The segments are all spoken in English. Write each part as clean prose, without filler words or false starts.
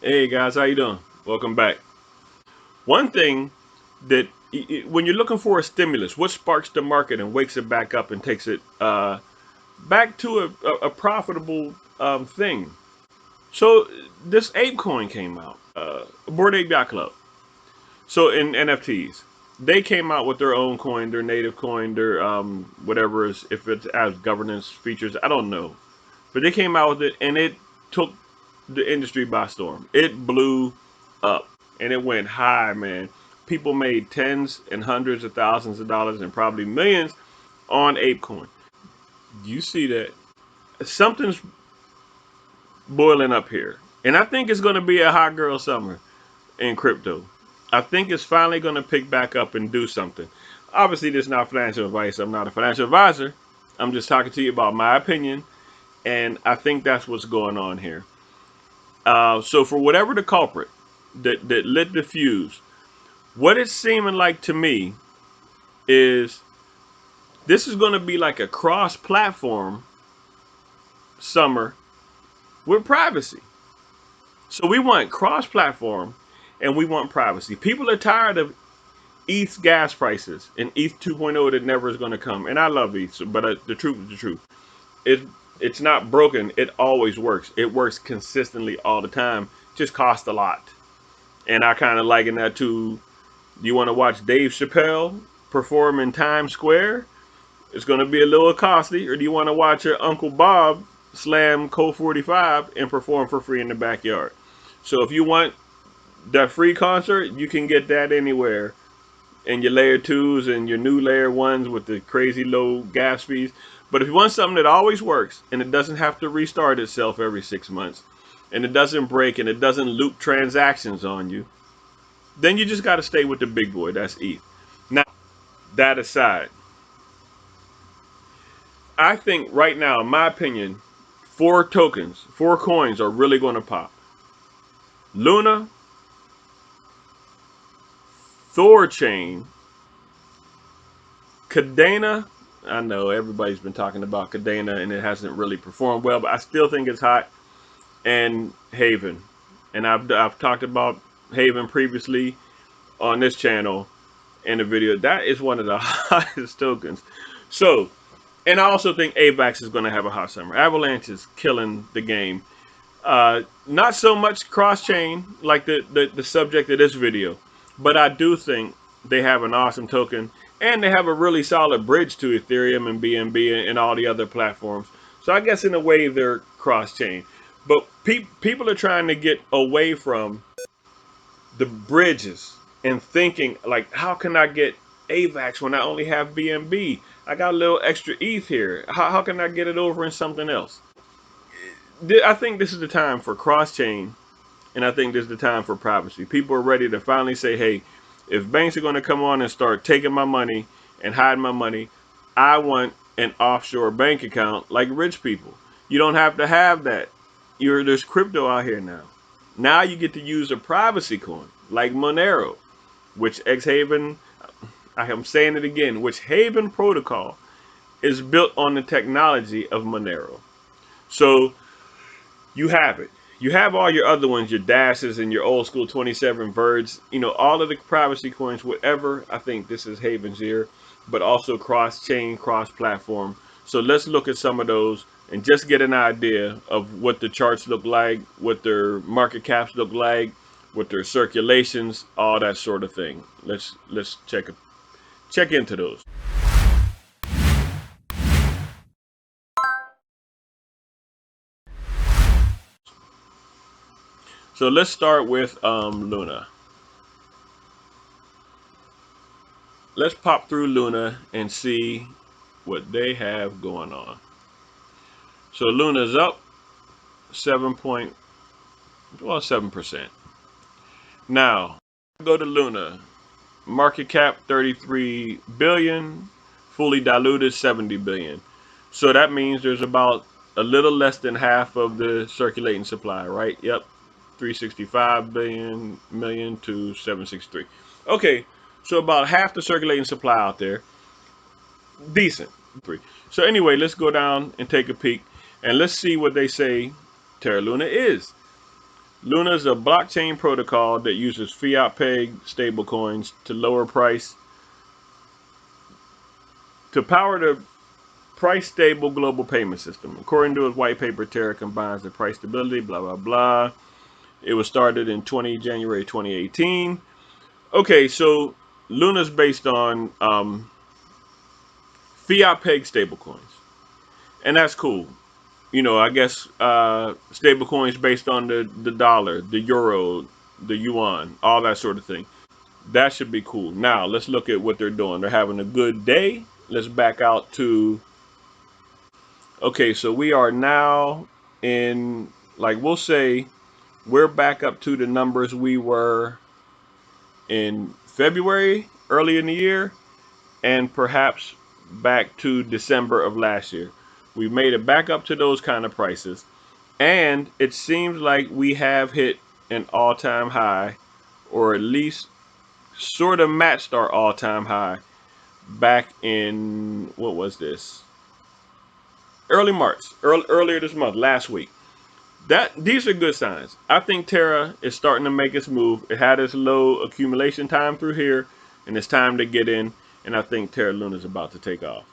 Hey guys, how you doing? Welcome back. One thing that when you're looking for a stimulus, what sparks the market and wakes it back up and takes it back to a profitable thing? So this ape coin came out, Bored Ape Yacht Club. So in NFTs, they came out with their own coin, their native coin, their whatever is if it has governance features, I don't know, but they came out with it and it took the industry by storm. It blew up and it went high, man. People made tens and hundreds of thousands of dollars and probably millions on ApeCoin. You see that something's boiling up here, and I think it's going to be a hot girl summer in crypto. I think it's finally going to pick back up and do something. Obviously, this is not financial advice. I'm not a financial advisor. I'm just talking to you about my opinion, and I think that's what's going on here. So for whatever the culprit that lit the fuse, what it's seeming like to me is this is going to be like a cross-platform summer with privacy. So we want cross-platform and we want privacy. People are tired of ETH's gas prices and ETH 2.0 that never is going to come. And I love ETH, but the truth is the truth. It it's not broken. It always works. It works consistently all the time. It just costs a lot. And I kind of liken that to, do you want to watch Dave Chappelle perform in Times Square? It's going to be a little costly. Or do you want to watch your Uncle Bob slam Code 45 and perform for free in the backyard? So if you want that free concert, you can get that anywhere. And your layer twos and your new layer ones with the crazy low gas fees. But if you want something that always works and it doesn't have to restart itself every 6 months, and it doesn't break and it doesn't loop transactions on you, then you just got to stay with the big boy. That's ETH. Now, that aside, I think right now, in my opinion, four tokens, four coins are really going to pop. Luna, Thorchain, Cadena. I know everybody's been talking about Cadena and it hasn't really performed well, but I still think it's hot. And Haven. And I've talked about Haven previously on this channel in a video. That is one of the hottest tokens. So, and I also think AVAX is going to have a hot summer. Avalanche is killing the game. Not so much cross chain like the subject of this video, but I do think they have an awesome token and they have a really solid bridge to Ethereum and BNB and all the other platforms. So I guess in a way they're cross chain, but people are trying to get away from the bridges and thinking like, how can I get AVAX when I only have BNB? I got a little extra ETH here. How can I get it over in something else? I think this is the time for cross chain, and I think this is the time for privacy. People are ready to finally say, hey, if banks are going to come on and start taking my money and hiding my money, I want an offshore bank account like rich people. You don't have to have that. There's crypto out here now. Now you get to use a privacy coin like Monero, which Xhaven, I am saying it again, which Haven protocol is built on the technology of Monero. So you have it. You have all your other ones, your dashes and your old school 27 birds, all of the privacy coins, whatever. I think this is Haven's year, but also cross chain, cross platform. So let's look at some of those and just get an idea of what the charts look like, what their market caps look like, what their circulations, all that sort of thing. Let's check into those. So let's start with Luna. Let's pop through Luna and see what they have going on. So Luna's up 7%. Now, go to Luna. Market cap 33 billion, fully diluted 70 billion. So that means there's about a little less than half of the circulating supply, right? Yep. 365 billion million to 763. Okay, so about half the circulating supply out there. Decent. So anyway, let's go down and take a peek and let's see what they say Terra Luna is. Luna is a blockchain protocol that uses fiat pegged stablecoins to lower price to power the price stable global payment system. According to his white paper, Terra combines the price stability, blah blah blah. It was started in January 2018. Okay, so Luna's based on fiat pegged stablecoins, and that's cool. You know, I guess stablecoins based on the dollar, the euro, the yuan, all that sort of thing. That should be cool. Now let's look at what they're doing. They're having a good day. Let's back out to, okay, so we are now in, like, we'll say we're back up to the numbers we were in February, early in the year, and perhaps back to December of last year. We've made it back up to those kind of prices. And it seems like we have hit an all-time high, or at least sort of matched our all-time high back in, what was this? Early March, earlier this month, last week. These are good signs. I think Terra is starting to make its move. It had its low accumulation time through here, and it's time to get in. And I think Terra Luna is about to take off.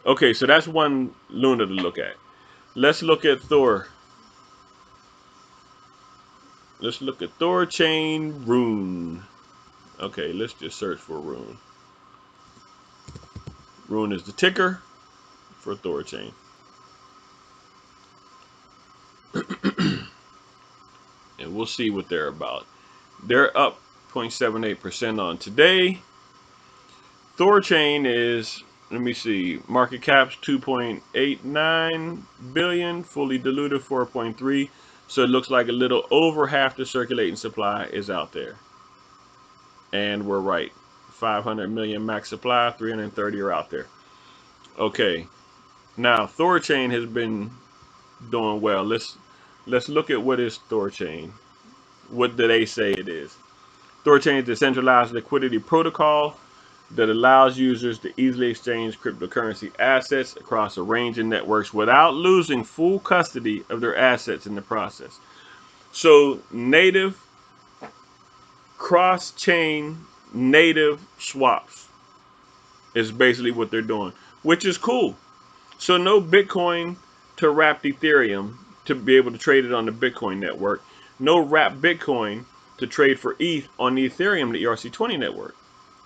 Okay, so that's one Luna to look at. Let's look at Thor. Let's look at Thorchain Rune. Okay, let's just search for Rune. Rune is the ticker for Thorchain. And we'll see what they're about. They're up 0.78% on today. Thorchain is, let me see, market cap's 2.89 billion, fully diluted 4.3. So it looks like a little over half the circulating supply is out there. And we're right. 500 million max supply, 330 are out there. Okay. Now Thorchain has been doing well. Let's look at what is Thorchain. What do they say it is? Thorchain is a decentralized liquidity protocol that allows users to easily exchange cryptocurrency assets across a range of networks without losing full custody of their assets in the process. So native cross-chain native swaps is basically what they're doing, which is cool. So no Bitcoin to wrap Ethereum to be able to trade it on the Bitcoin network. No wrap Bitcoin to trade for ETH on the Ethereum, the ERC20 network.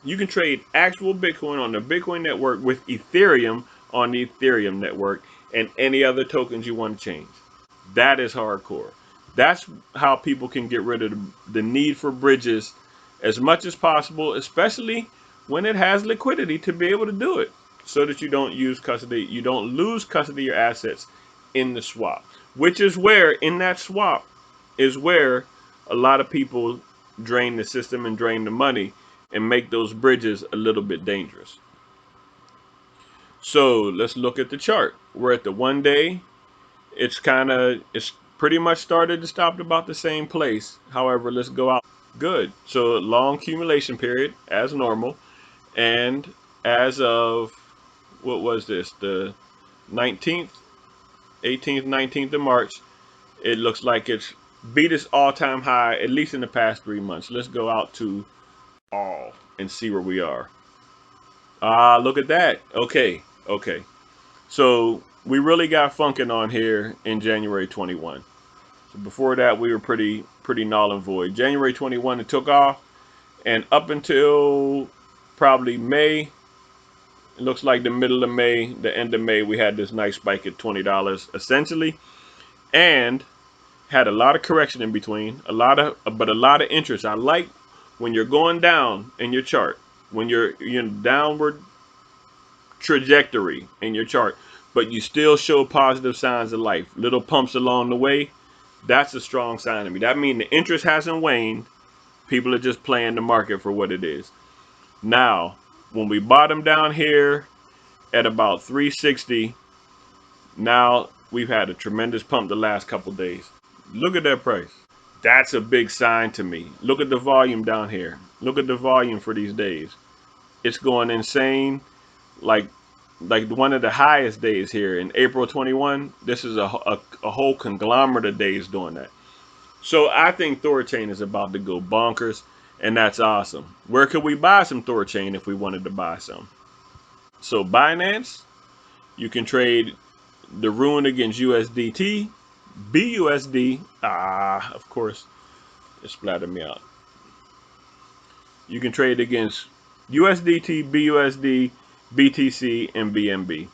You can trade actual Bitcoin on the Bitcoin network with Ethereum on the Ethereum network and any other tokens you want to change. That is hardcore. That's how people can get rid of the need for bridges as much as possible, especially when it has liquidity to be able to do it, so that you don't lose custody of your assets in the swap. Which is where, in that swap, is where a lot of people drain the system and drain the money and make those bridges a little bit dangerous. So let's look at the chart. We're at the 1 day. It's pretty much started to stop at about the same place. However, let's go out. Good. So long accumulation period as normal. And as of, what was this? The 19th, 18th, 19th of March, it looks like it's beat its all-time high, at least in the past 3 months. Let's go out to all and see where we are. Look at that. Okay. So we really got funkin' on here in January 21. So before that, we were pretty null and void. January 21, it took off, and up until probably May, it looks like the middle of May, the end of May, we had this nice spike at $20 essentially, and had a lot of correction in between, a lot of interest. I like when you're going down in your chart, when you're in downward trajectory in your chart, but you still show positive signs of life, little pumps along the way. That's a strong sign to me. That means the interest hasn't waned. People are just playing the market for what it is. Now, when we bottom down here at about 360, now we've had a tremendous pump the last couple days. Look at that price. That's a big sign to me. Look at the volume down here. Look at the volume for these days. It's going insane. Like one of the highest days here in April 21. This is a whole conglomerate of days doing that. So I think ThorChain is about to go bonkers, and that's awesome. Where could we buy some ThorChain if we wanted to buy some? So Binance, you can trade the Rune against USDT, BUSD. Of course, it splattered me out. You can trade against USDT, BUSD, BTC, and BNB.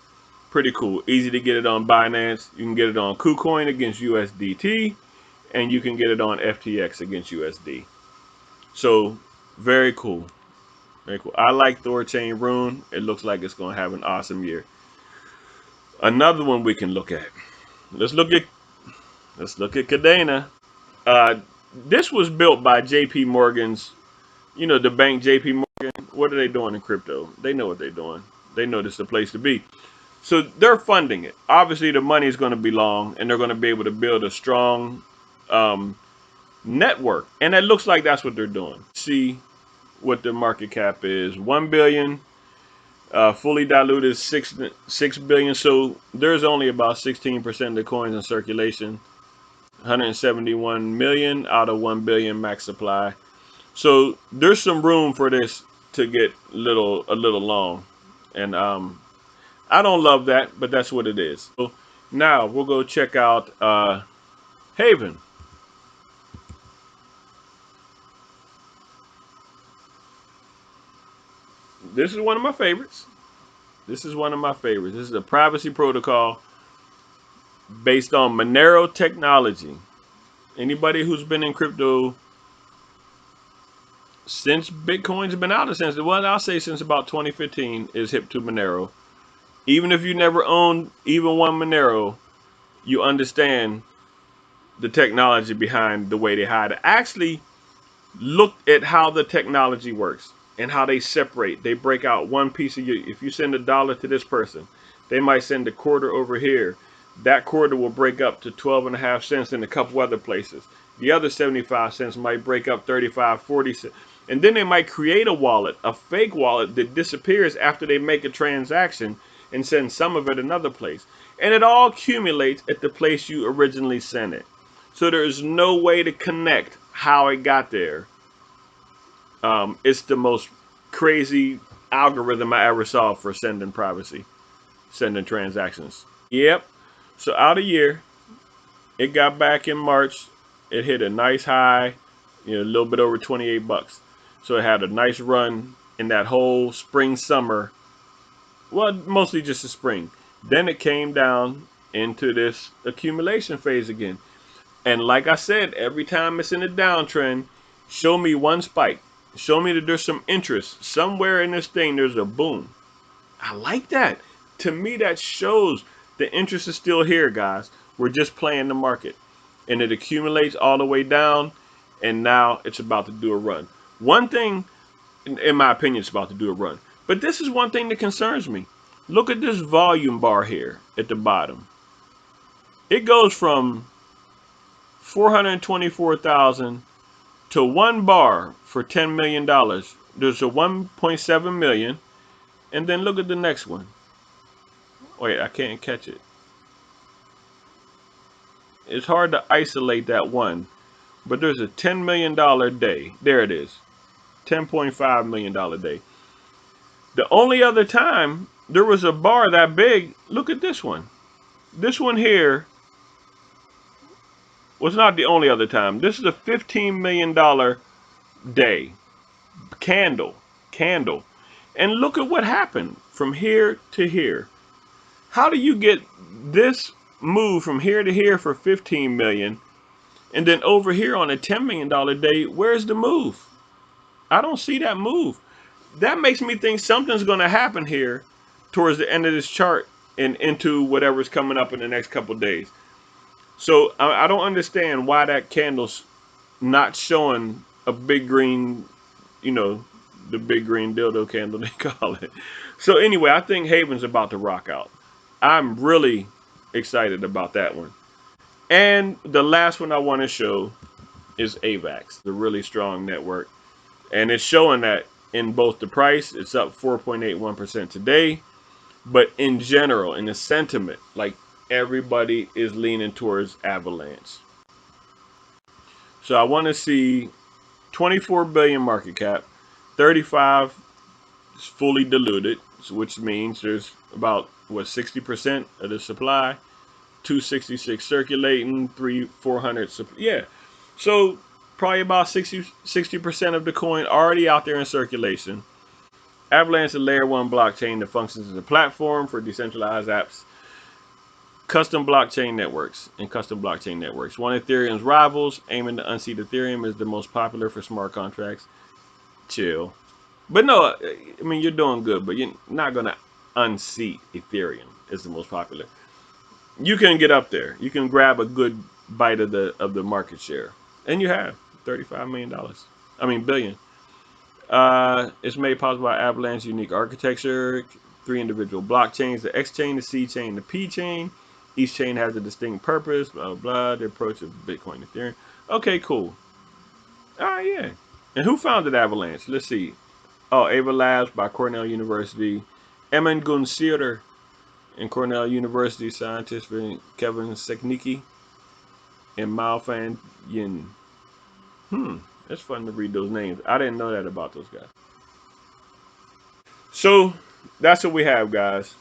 Pretty cool. Easy to get it on Binance. You can get it on KuCoin against USDT, and you can get it on FTX against USD. So very cool. Very cool. I like ThorChain Rune. It looks like it's going to have an awesome year. Another one we can look at. Let's look at Cardano. Uh, this was built by J.P. Morgan's, the bank J.P. Morgan. What are they doing in crypto? They know what they're doing. They know this is the place to be. So they're funding it. Obviously, the money is going to be long, and they're going to be able to build a strong network. And it looks like that's what they're doing. See what the market cap is: 1 billion. Fully diluted six billion. So there's only about 16% of the coins in circulation. 171 million out of 1 billion max supply. So there's some room for this to get a little long, and I don't love that, but that's what it is. So now we'll go check out Haven. This is one of my favorites. This is one of my favorites. This is a privacy protocol based on Monero technology. Anybody who's been in crypto since Bitcoin's been out, I'll say since about 2015, is hip to Monero. Even if you never owned even one Monero, you understand the technology behind the way they hide it. Actually, look at how the technology works and how they separate. They break out one piece of you. If you send $1 to this person, they might send a quarter over here. That quarter will break up to 12.5 cents in a couple other places. The other 75 cents might break up 35, 40 cents. And then they might create a wallet, a fake wallet that disappears after they make a transaction and send some of it another place. And it all accumulates at the place you originally sent it. So there is no way to connect how it got there. It's the most crazy algorithm I ever saw for sending privacy, sending transactions. Yep. So out a year, it got back in March. It hit a nice high, a little bit over 28 bucks. So it had a nice run in that whole spring, summer. Well, mostly just the spring. Then it came down into this accumulation phase again. And like I said, every time it's in a downtrend, show me one spike. Show me that there's some interest. Somewhere in this thing, there's a boom. I like that. To me, that shows the interest is still here, guys. We're just playing the market. And it accumulates all the way down, and now it's about to do a run. One thing, in my opinion, it's about to do a run. But this is one thing that concerns me. Look at this volume bar here at the bottom. It goes from 424,000 to one bar for $10 million. There's a 1.7 million. And then look at the next one. Wait, I can't catch it. It's hard to isolate that one. But there's a $10 million day. There it is. $10.5 million day. The only other time there was a bar that big, look at this one. This one here was not the only other time. This is a $15 million day. Candle. And look at what happened from here to here. How do you get this move from here to here for 15 million and then over here on a $10 million day, where's the move? I don't see that move. That makes me think something's going to happen here towards the end of this chart and into whatever's coming up in the next couple days. So I don't understand why that candle's not showing a big green, the big green dildo candle they call it. So anyway, I think Haven's about to rock out. I'm really excited about that one. And the last one I want to show is Avax, the really strong network. And it's showing that in both the price, it's up 4.81% today. But in general, in the sentiment, like everybody is leaning towards Avalanche. So I want to see 24 billion market cap, 35 is fully diluted, which means there's about what 60% of the supply, 266 circulating, 400. Yeah, so probably about 60% of the coin already out there in circulation. Avalanche is a layer 1 blockchain that functions as a platform for decentralized apps, custom blockchain networks, and custom blockchain networks. One of Ethereum's rivals, aiming to unseat Ethereum, is the most popular for smart contracts. Chill. But no, I mean, you're doing good, but you're not going to unseat Ethereum. It's the most popular. You can get up there. You can grab a good bite of the market share, and you have $35 million. I mean, billion. It's made possible by Avalanche's unique architecture, 3 individual blockchains: the X chain, the C chain, the P chain. Each chain has a distinct purpose. Blah blah blah. The approach of Bitcoin and Ethereum. Okay, cool. Yeah. And who founded Avalanche? Let's see. Oh, Ava Labs by Cornell University. 𝐤𝐤𝐤𝐿 and Cornell University scientists 𝐦𝐨𝐬𝐤𝐞 and Malfan Yin. It's fun to read those names. I didn't know that about those guys. So that's what we have, guys.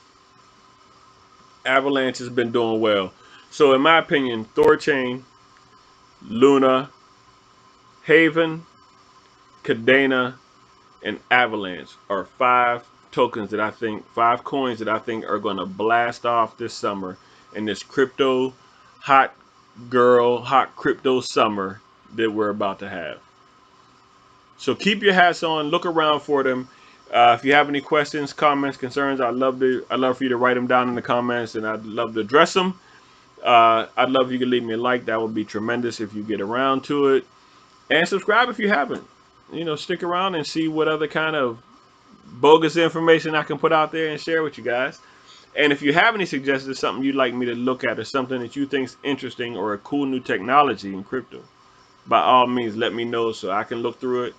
Avalanche has been doing well. So in my opinion, Thorchain, Luna, Haven, Cadena, and Avalanche are 5 tokens that I think, 5 coins that I think are going to blast off this summer in this crypto hot crypto summer that we're about to have. So keep your hats on, look around for them. If you have any questions, comments, concerns, I'd love for you to write them down in the comments, and I'd love to address them. I'd love if you could leave me a like. That would be tremendous if you get around to it. And subscribe if you haven't. Stick around and see what other kind of bogus information I can put out there and share with you guys. And if you have any suggestions, something you'd like me to look at, or something that you think is interesting, or a cool new technology in crypto, by all means, let me know so I can look through it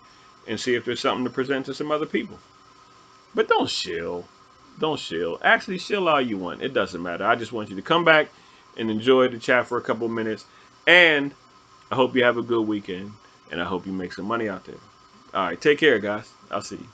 and see if there's something to present to some other people. But don't shill. Don't shill. Actually, shill all you want. It doesn't matter. I just want you to come back and enjoy the chat for a couple of minutes. And I hope you have a good weekend. And I hope you make some money out there. All right. Take care, guys. I'll see you.